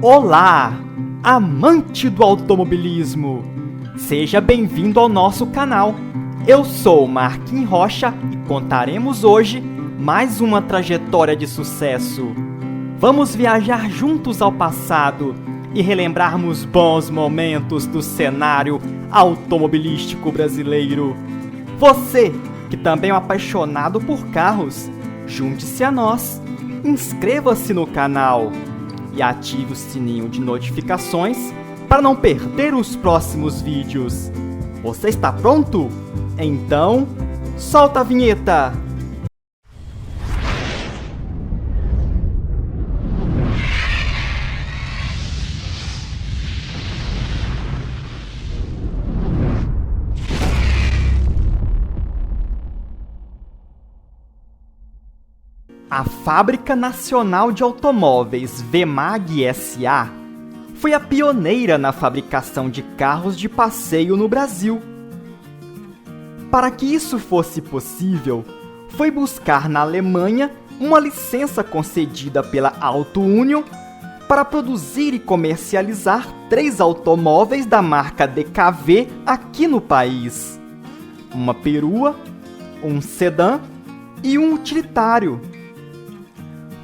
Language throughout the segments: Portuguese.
Olá, amante do automobilismo! Seja bem-vindo ao nosso canal. Eu sou Marquinhos Rocha e contaremos hoje mais uma trajetória de sucesso. Vamos viajar juntos ao passado e relembrarmos bons momentos do cenário automobilístico brasileiro. Você, que também é um apaixonado por carros, junte-se a nós, inscreva-se no canal e ative o sininho de notificações para não perder os próximos vídeos. Você está pronto? Então, solta a vinheta! A Fábrica Nacional de Automóveis VMAG S.A. foi a pioneira na fabricação de carros de passeio no Brasil. Para que isso fosse possível, foi buscar na Alemanha uma licença concedida pela Auto Union para produzir e comercializar 3 automóveis da marca DKV aqui no país: uma perua, um sedã e um utilitário.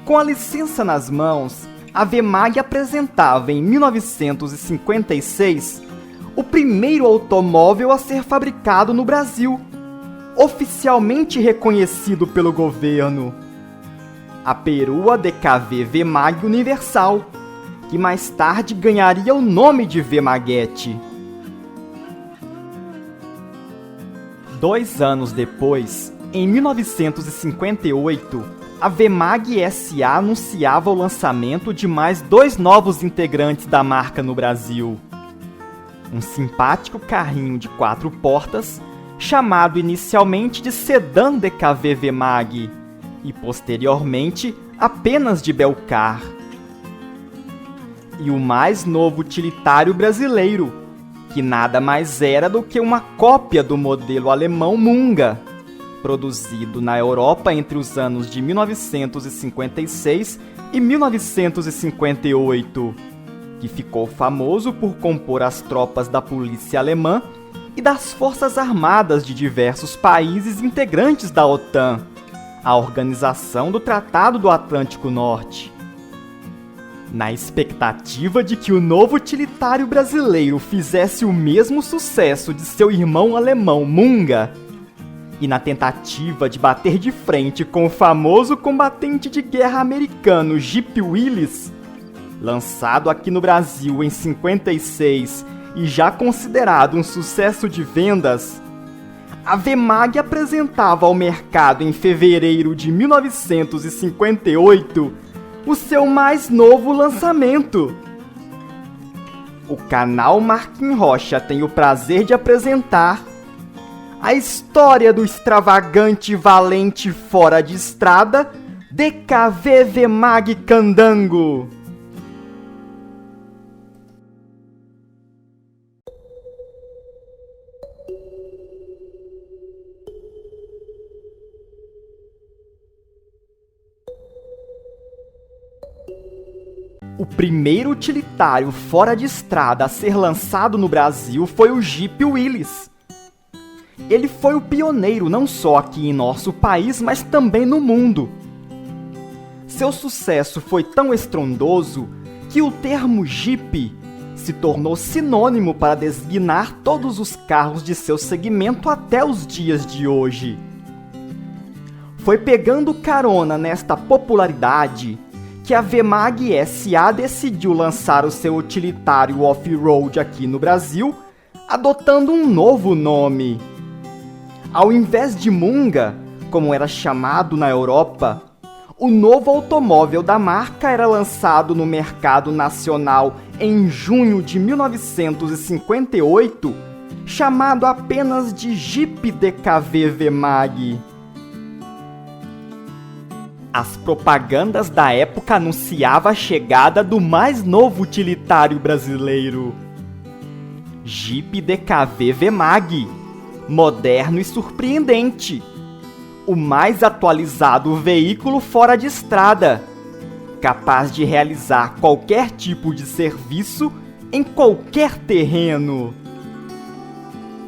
Com a licença nas mãos, a VMAG apresentava em 1956 o primeiro automóvel a ser fabricado no Brasil, oficialmente reconhecido pelo governo: a perua DKV VMAG Universal, que mais tarde ganharia o nome de VMAGete. 2 anos depois, em 1958, a VMAG S.A. anunciava o lançamento de mais 2 novos integrantes da marca no Brasil: um simpático carrinho de 4 portas, chamado inicialmente de Sedã DKV VMAG e posteriormente apenas de Belcar, e o mais novo utilitário brasileiro, que nada mais era do que uma cópia do modelo alemão Munga, produzido na Europa entre os anos de 1956 e 1958, que ficou famoso por compor as tropas da polícia alemã e das forças armadas de diversos países integrantes da OTAN, a Organização do Tratado do Atlântico Norte. Na expectativa de que o novo utilitário brasileiro fizesse o mesmo sucesso de seu irmão alemão Munga, e na tentativa de bater de frente com o famoso combatente de guerra americano Jeep Willys, lançado aqui no Brasil em 56 e já considerado um sucesso de vendas, a VMAG apresentava ao mercado em fevereiro de 1958 o seu mais novo lançamento. O canal Marquinhos Rocha tem o prazer de apresentar a história do extravagante e valente fora de estrada DKV VMAG Candango. O primeiro utilitário fora de estrada a ser lançado no Brasil foi o Jeep Willys. Ele foi o pioneiro não só aqui em nosso país, mas também no mundo. Seu sucesso foi tão estrondoso que o termo Jeep se tornou sinônimo para designar todos os carros de seu segmento até os dias de hoje. Foi pegando carona nesta popularidade que a VMAG S.A. decidiu lançar o seu utilitário off-road aqui no Brasil, adotando um novo nome. Ao invés de Munga, como era chamado na Europa, o novo automóvel da marca era lançado no mercado nacional em junho de 1958, chamado apenas de Jeep DKV VMAG. As propagandas da época anunciavam a chegada do mais novo utilitário brasileiro: Jeep DKV VMAG, moderno e surpreendente, o mais atualizado veículo fora de estrada, capaz de realizar qualquer tipo de serviço em qualquer terreno.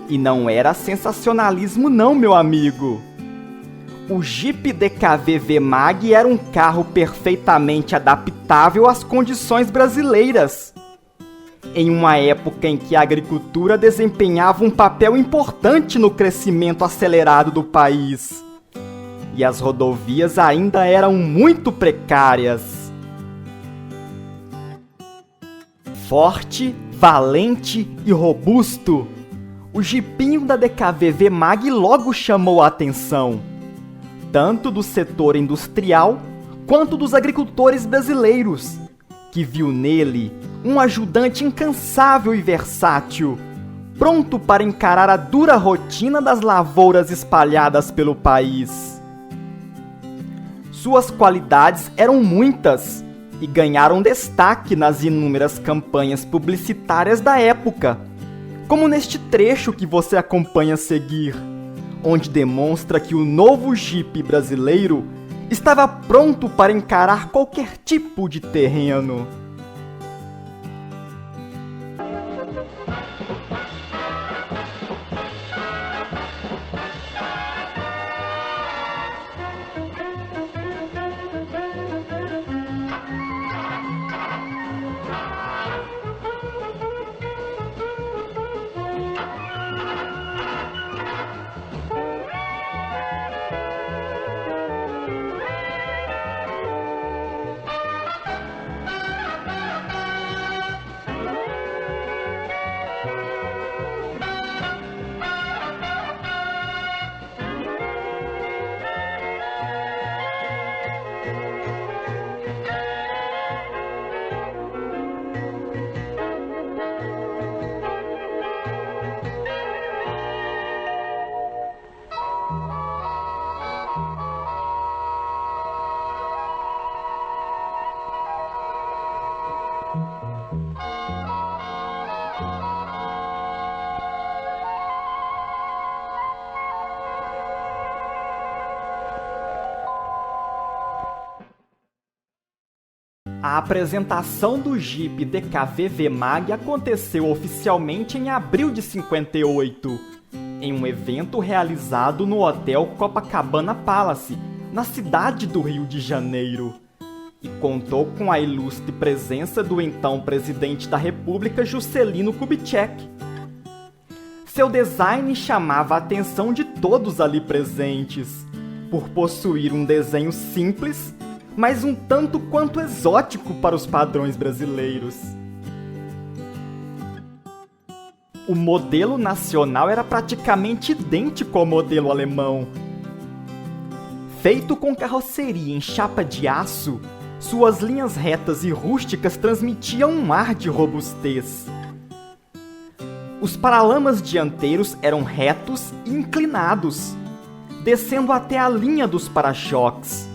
E não era sensacionalismo não, meu amigo. O Jeep DKV VMAG era um carro perfeitamente adaptável às condições brasileiras, em uma época em que a agricultura desempenhava um papel importante no crescimento acelerado do país, e as rodovias ainda eram muito precárias. Forte, valente e robusto, o jipinho da DKV VMAG logo chamou a atenção, tanto do setor industrial quanto dos agricultores brasileiros, que viu nele um ajudante incansável e versátil, pronto para encarar a dura rotina das lavouras espalhadas pelo país. Suas qualidades eram muitas e ganharam destaque nas inúmeras campanhas publicitárias da época, como neste trecho que você acompanha a seguir, onde demonstra que o novo Jeep brasileiro estava pronto para encarar qualquer tipo de terreno. A apresentação do Jeep DKV VMAG aconteceu oficialmente em abril de 58, em um evento realizado no Hotel Copacabana Palace, na cidade do Rio de Janeiro, e contou com a ilustre presença do então presidente da República, Juscelino Kubitschek. Seu design chamava a atenção de todos ali presentes, por possuir um desenho simples, mas um tanto quanto exótico para os padrões brasileiros. O modelo nacional era praticamente idêntico ao modelo alemão. Feito com carroceria em chapa de aço, suas linhas retas e rústicas transmitiam um ar de robustez. Os paralamas dianteiros eram retos e inclinados, descendo até a linha dos para-choques.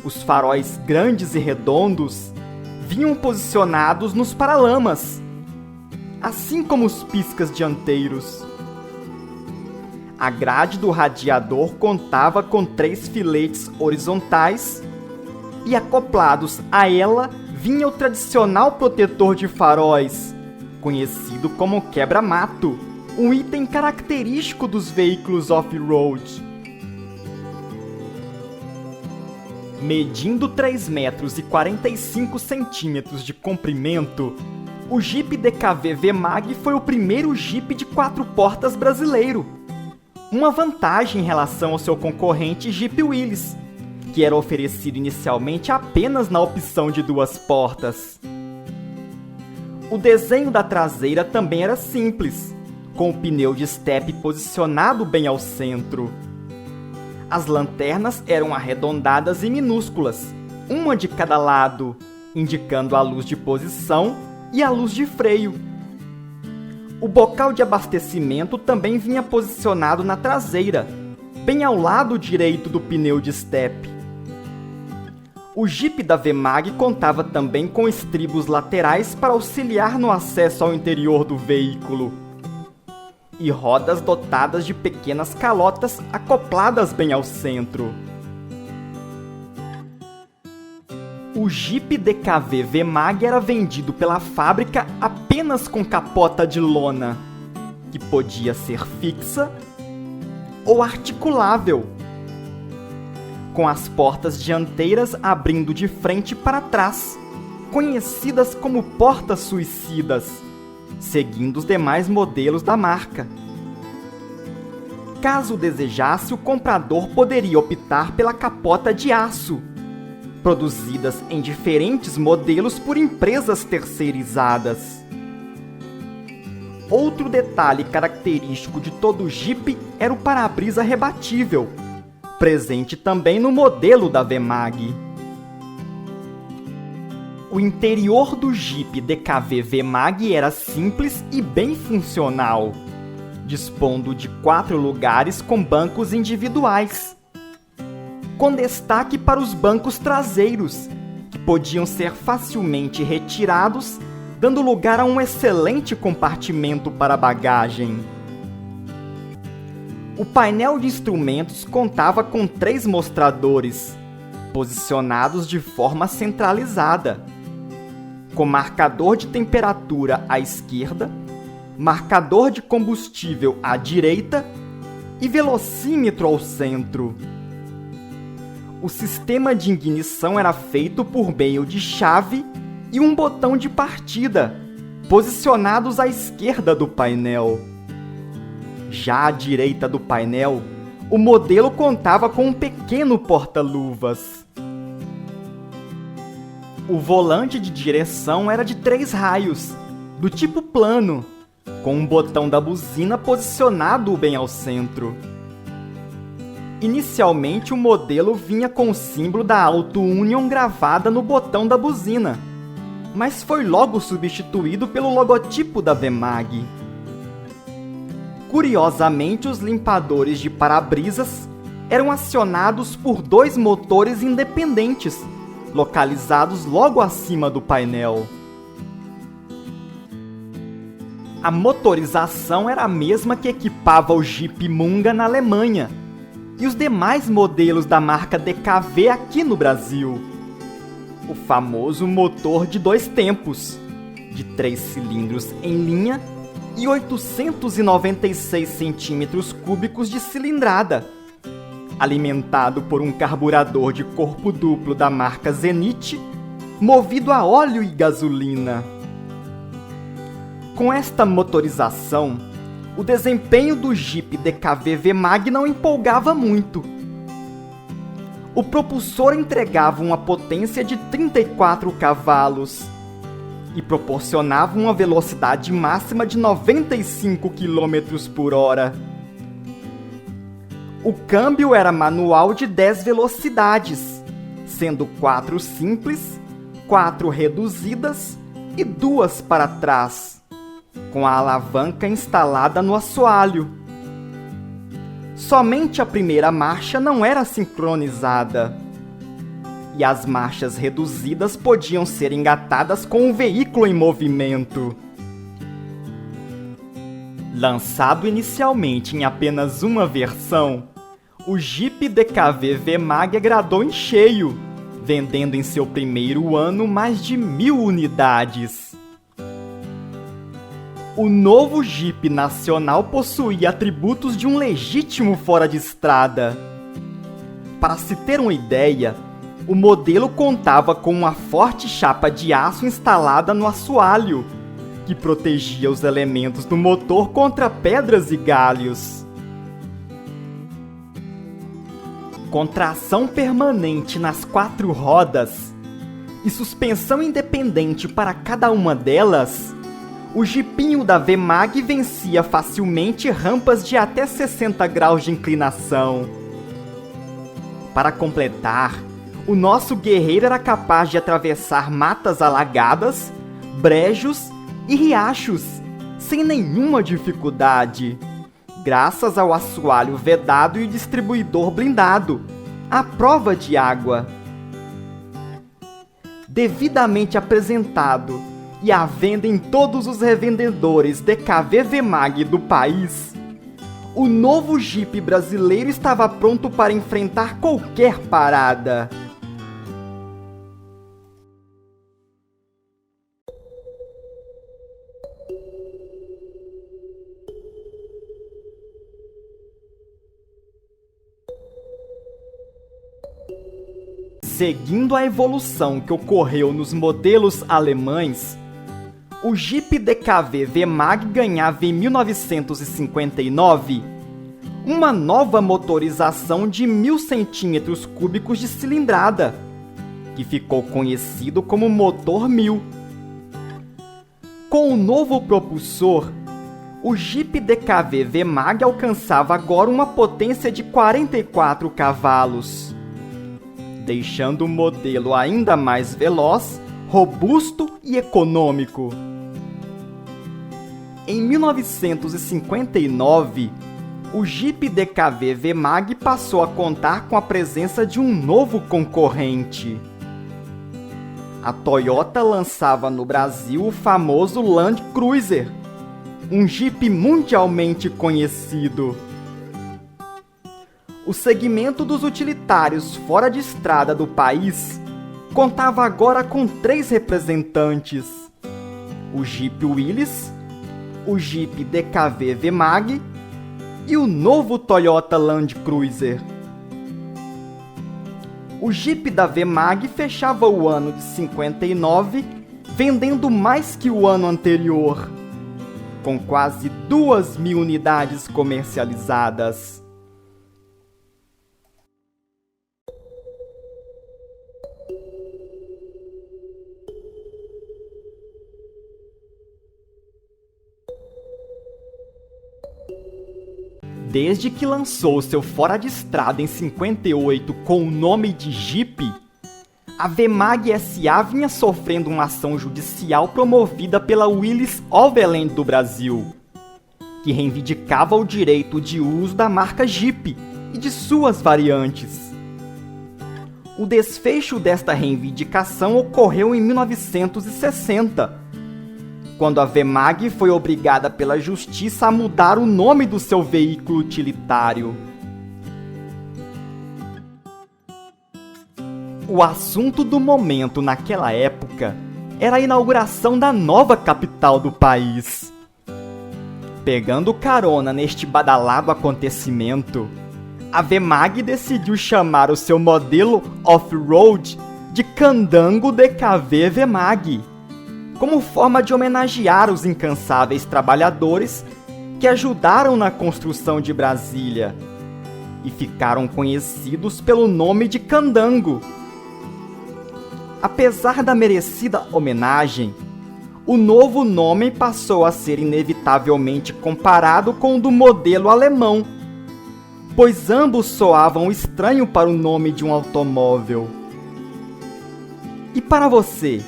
Os faróis grandes e redondos vinham posicionados nos paralamas, assim como os piscas dianteiros. A grade do radiador contava com 3 filetes horizontais e acoplados a ela vinha o tradicional protetor de faróis, conhecido como quebra-mato, um item característico dos veículos off-road. Medindo 3 metros e 45 centímetros de comprimento, o Jeep DKV VMAG foi o primeiro Jeep de 4 portas brasileiro. Uma vantagem em relação ao seu concorrente Jeep Willys, que era oferecido inicialmente apenas na opção de 2 portas. O desenho da traseira também era simples, com o pneu de estepe posicionado bem ao centro. As lanternas eram arredondadas e minúsculas, uma de cada lado, indicando a luz de posição e a luz de freio. O bocal de abastecimento também vinha posicionado na traseira, bem ao lado direito do pneu de estepe. O Jeep da VMAG contava também com estribos laterais para auxiliar no acesso ao interior do veículo, e rodas dotadas de pequenas calotas acopladas bem ao centro. O Jeep DKV VMAG era vendido pela fábrica apenas com capota de lona, que podia ser fixa ou articulável, com as portas dianteiras abrindo de frente para trás, conhecidas como portas suicidas, seguindo os demais modelos da marca. Caso desejasse, o comprador poderia optar pela capota de aço, produzidas em diferentes modelos por empresas terceirizadas. Outro detalhe característico de todo Jeep era o para-brisa rebatível, presente também no modelo da VMAG. O interior do Jeep DKV VMAG era simples e bem funcional, dispondo de 4 lugares com bancos individuais, com destaque para os bancos traseiros, que podiam ser facilmente retirados, dando lugar a um excelente compartimento para bagagem. O painel de instrumentos contava com 3 mostradores, posicionados de forma centralizada, com marcador de temperatura à esquerda, marcador de combustível à direita e velocímetro ao centro. O sistema de ignição era feito por meio de chave e um botão de partida, posicionados à esquerda do painel. Já à direita do painel, o modelo contava com um pequeno porta-luvas. O volante de direção era de 3 raios, do tipo plano, com um botão da buzina posicionado bem ao centro. Inicialmente, o modelo vinha com o símbolo da Auto Union gravada no botão da buzina, mas foi logo substituído pelo logotipo da VMAG. Curiosamente, os limpadores de para-brisas eram acionados por 2 motores independentes, localizados logo acima do painel. A motorização era a mesma que equipava o Jeep Munga na Alemanha e os demais modelos da marca DKV aqui no Brasil. O famoso motor de 2 tempos, de 3 cilindros em linha e 896 centímetros cúbicos de cilindrada, alimentado por um carburador de corpo duplo da marca Zenith, movido a óleo e gasolina. Com esta motorização, o desempenho do Jeep DKV VMAG não empolgava muito. O propulsor entregava uma potência de 34 cavalos e proporcionava uma velocidade máxima de 95 km por hora. O câmbio era manual de 10 velocidades, sendo 4 simples, 4 reduzidas e 2 para trás, com a alavanca instalada no assoalho. Somente a primeira marcha não era sincronizada, e as marchas reduzidas podiam ser engatadas com o veículo em movimento. Lançado inicialmente em apenas uma versão, o Jeep DKV VMAG agradou em cheio, vendendo em seu primeiro ano mais de 1.000 unidades. O novo Jeep nacional possuía atributos de um legítimo fora de estrada. Para se ter uma ideia, o modelo contava com uma forte chapa de aço instalada no assoalho, que protegia os elementos do motor contra pedras e galhos. Com tração permanente nas 4 rodas e suspensão independente para cada uma delas, o Jeepinho da VMAG vencia facilmente rampas de até 60 graus de inclinação. Para completar, o nosso guerreiro era capaz de atravessar matas alagadas, brejos e riachos sem nenhuma dificuldade, graças ao assoalho vedado e distribuidor blindado, à prova de água. Devidamente apresentado e à venda em todos os revendedores DKV VMAG do país, o novo Jeep brasileiro estava pronto para enfrentar qualquer parada. Seguindo a evolução que ocorreu nos modelos alemães, o Jeep DKV VMAG ganhava em 1959 uma nova motorização de 1.000 centímetros cúbicos de cilindrada, que ficou conhecido como motor 1000. Com o novo propulsor, o Jeep DKV VMAG alcançava agora uma potência de 44 cavalos, deixando o modelo ainda mais veloz, robusto e econômico. Em 1959, o Jeep DKV VMAG passou a contar com a presença de um novo concorrente. A Toyota lançava no Brasil o famoso Land Cruiser, um Jeep mundialmente conhecido. O segmento dos utilitários fora de estrada do país contava agora com 3 representantes: o Jeep Willys, o Jeep DKV VMAG e o novo Toyota Land Cruiser. O Jeep da VMAG fechava o ano de 59 vendendo mais que o ano anterior, com quase 2.000 unidades comercializadas. Desde que lançou seu fora de estrada em 58 com o nome de Jeep, a VMAG SA vinha sofrendo uma ação judicial promovida pela Willys Overland do Brasil, que reivindicava o direito de uso da marca Jeep e de suas variantes. O desfecho desta reivindicação ocorreu em 1960, quando a VMAG foi obrigada pela justiça a mudar o nome do seu veículo utilitário. O assunto do momento naquela época era a inauguração da nova capital do país. Pegando carona neste badalado acontecimento, a VMAG decidiu chamar o seu modelo off-road de Candango DKV VMAG, como forma de homenagear os incansáveis trabalhadores que ajudaram na construção de Brasília e ficaram conhecidos pelo nome de Candango. Apesar da merecida homenagem, o novo nome passou a ser inevitavelmente comparado com o do modelo alemão, pois ambos soavam estranho para o nome de um automóvel. E para você,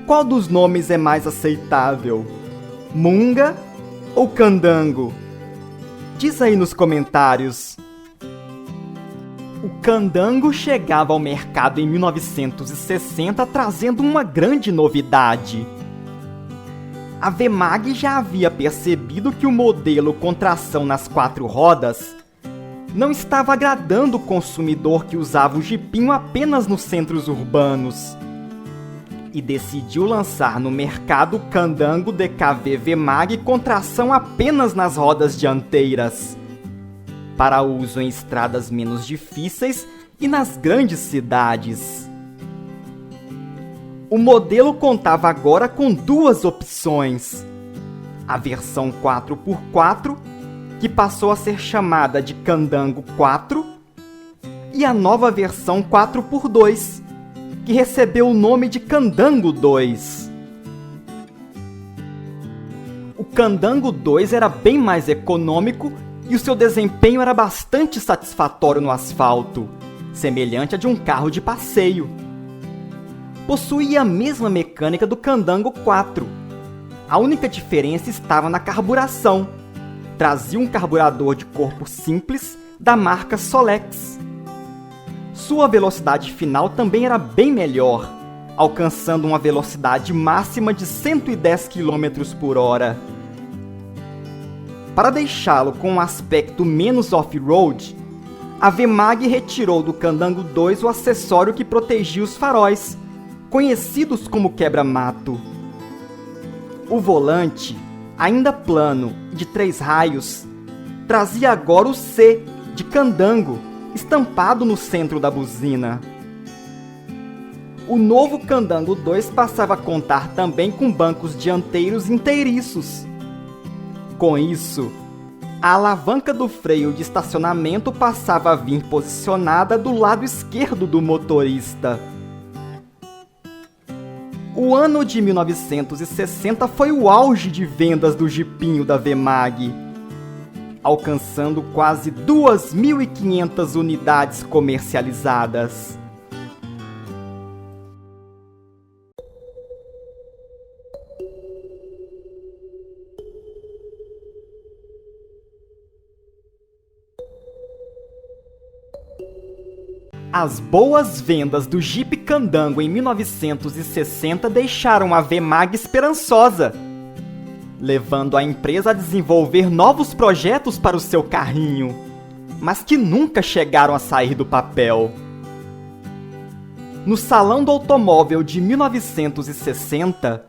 qual dos nomes é mais aceitável? Munga ou Candango? Diz aí nos comentários. O Candango chegava ao mercado em 1960 trazendo uma grande novidade. A VMAG já havia percebido que o modelo com tração nas 4 rodas não estava agradando o consumidor que usava o jipinho apenas nos centros urbanos, e decidiu lançar no mercado o Candango DKV VMAG com tração apenas nas rodas dianteiras, para uso em estradas menos difíceis e nas grandes cidades. O modelo contava agora com 2 opções: a versão 4x4, que passou a ser chamada de Candango 4, e a nova versão 4x2, que recebeu o nome de Candango 2. O Candango 2 era bem mais econômico e o seu desempenho era bastante satisfatório no asfalto, semelhante a de um carro de passeio. Possuía a mesma mecânica do Candango 4. A única diferença estava na carburação. Trazia um carburador de corpo simples da marca Solex. Sua velocidade final também era bem melhor, alcançando uma velocidade máxima de 110 km por hora. Para deixá-lo com um aspecto menos off-road, a VMAG retirou do Candango 2 o acessório que protegia os faróis, conhecidos como quebra-mato. O volante, ainda plano e de 3 raios, trazia agora o C de Candango, estampado no centro da buzina. o novo Candango 2 passava a contar também com bancos dianteiros inteiriços. Com isso, a alavanca do freio de estacionamento passava a vir posicionada do lado esquerdo do motorista. O ano de 1960 foi o auge de vendas do jipinho da Vemag, alcançando quase 2.500 unidades comercializadas. As boas vendas do Jeep Candango em 1960 deixaram a Vemag esperançosa, levando a empresa a desenvolver novos projetos para o seu carrinho, mas que nunca chegaram a sair do papel. No Salão do Automóvel de 1960,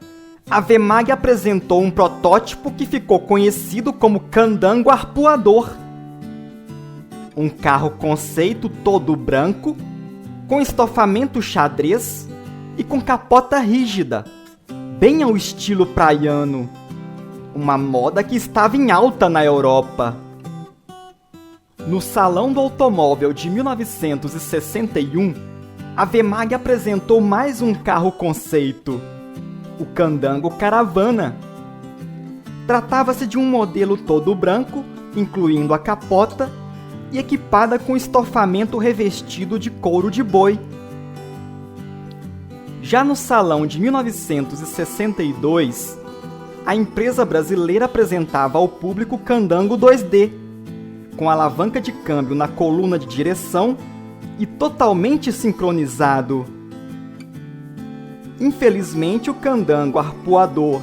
a Vemag apresentou um protótipo que ficou conhecido como Candango Arpoador. Um carro conceito todo branco, com estofamento xadrez e com capota rígida, bem ao estilo praiano, uma moda que estava em alta na Europa. No Salão do Automóvel de 1961, a Vemag apresentou mais um carro conceito, o Candango Caravana. Tratava-se de um modelo todo branco, incluindo a capota, e equipada com estofamento revestido de couro de boi. Já no salão de 1962, a empresa brasileira apresentava ao público o Candango 2D, com alavanca de câmbio na coluna de direção e totalmente sincronizado. Infelizmente, o Candango Arpoador,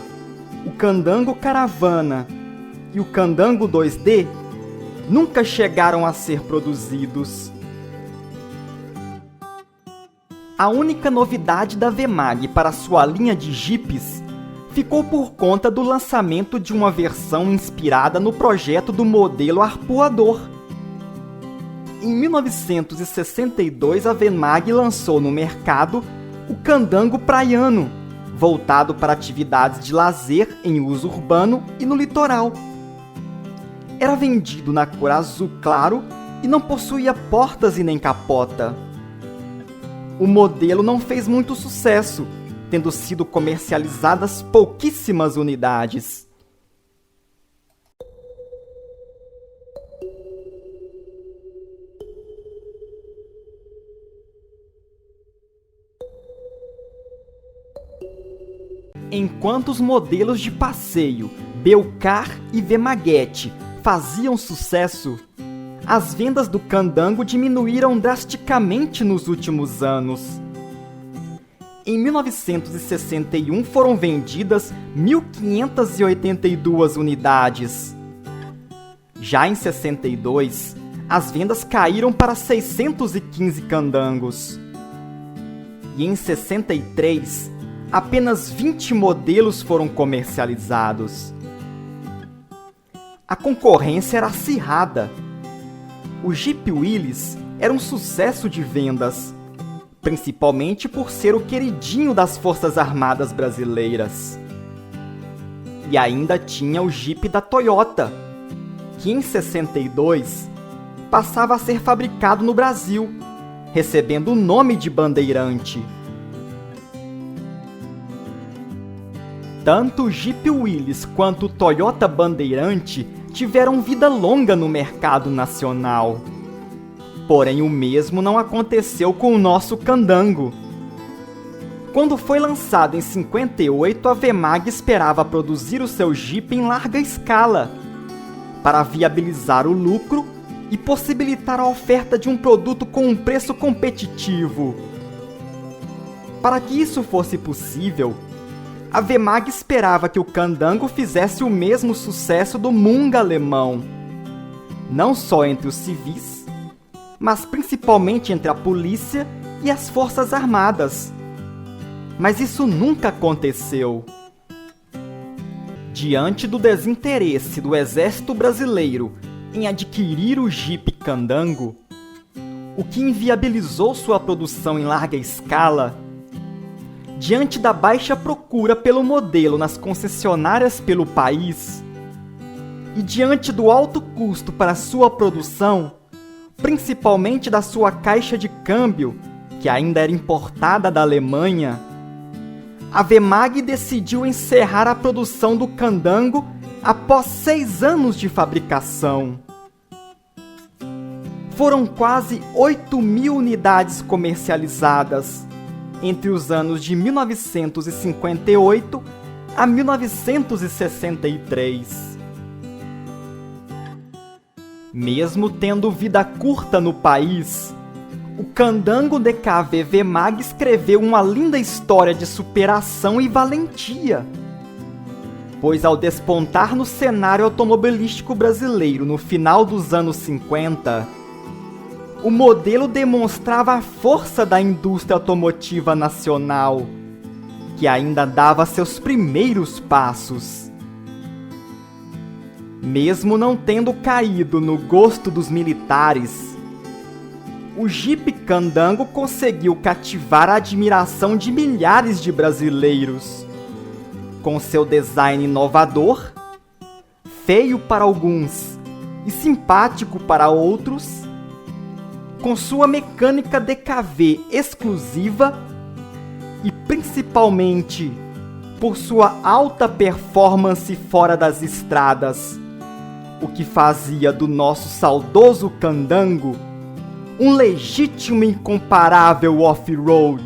o Candango Caravana e o Candango 2D nunca chegaram a ser produzidos. A única novidade da Vemag para sua linha de jipes ficou por conta do lançamento de uma versão inspirada no projeto do modelo Arpoador. Em 1962, a Vemag lançou no mercado o Candango Praiano, voltado para atividades de lazer em uso urbano e no litoral. Era vendido na cor azul claro e não possuía portas e nem capota. O modelo não fez muito sucesso, tendo sido comercializadas pouquíssimas unidades. Enquanto os modelos de passeio Belcar e Vemaguete faziam sucesso, as vendas do Candango diminuíram drasticamente nos últimos anos. Em 1961 foram vendidas 1.582 unidades. Já em 62, as vendas caíram para 615 Candangos. E em 63, apenas 20 modelos foram comercializados. A concorrência era acirrada. O Jeep Willys era um sucesso de vendas, principalmente por ser o queridinho das Forças Armadas brasileiras. E ainda tinha o Jeep da Toyota, que em 62 passava a ser fabricado no Brasil, recebendo o nome de Bandeirante. Tanto o Jeep Willys quanto o Toyota Bandeirante tiveram vida longa no mercado nacional. Porém, o mesmo não aconteceu com o nosso Candango. Quando foi lançado em 58, a Vemag esperava produzir o seu Jeep em larga escala, para viabilizar o lucro e possibilitar a oferta de um produto com um preço competitivo. Para que isso fosse possível, a Vemag esperava que o Candango fizesse o mesmo sucesso do Munga alemão, não só entre os civis, mas principalmente entre a polícia e as Forças Armadas. Mas isso nunca aconteceu. Diante do desinteresse do Exército Brasileiro em adquirir o Jeep Candango, o que inviabilizou sua produção em larga escala, Diante da baixa procura pelo modelo nas concessionárias pelo país e diante do alto custo para sua produção, principalmente da sua caixa de câmbio, que ainda era importada da Alemanha, a Wemag decidiu encerrar a produção do candango após 6 anos de fabricação. Foram quase 8.000 unidades comercializadas entre os anos de 1958 a 1963. Mesmo tendo vida curta no país, o candango DKV Wemag escreveu uma linda história de superação e valentia, pois ao despontar no cenário automobilístico brasileiro no final dos anos 50, o modelo demonstrava a força da indústria automotiva nacional, que ainda dava seus primeiros passos. Mesmo não tendo caído no gosto dos militares, o Jeep Candango conseguiu cativar a admiração de milhares de brasileiros, com seu design inovador, feio para alguns e simpático para outros, com sua mecânica DKV exclusiva e principalmente por sua alta performance fora das estradas, o que fazia do nosso saudoso candango um legítimo e incomparável off-road.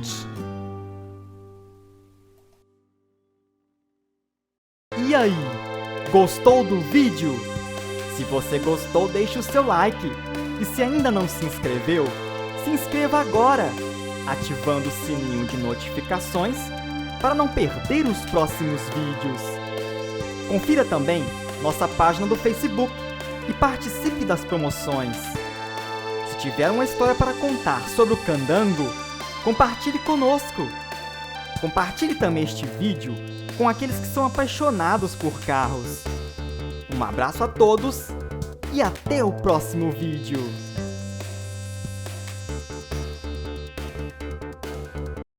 E aí, gostou do vídeo? Se você gostou, deixe o seu like. E se ainda não se inscreveu, se inscreva agora, ativando o sininho de notificações para não perder os próximos vídeos. Confira também nossa página do Facebook e participe das promoções. Se tiver uma história para contar sobre o candango, compartilhe conosco. Compartilhe também este vídeo com aqueles que são apaixonados por carros. Um abraço a todos e até o próximo vídeo!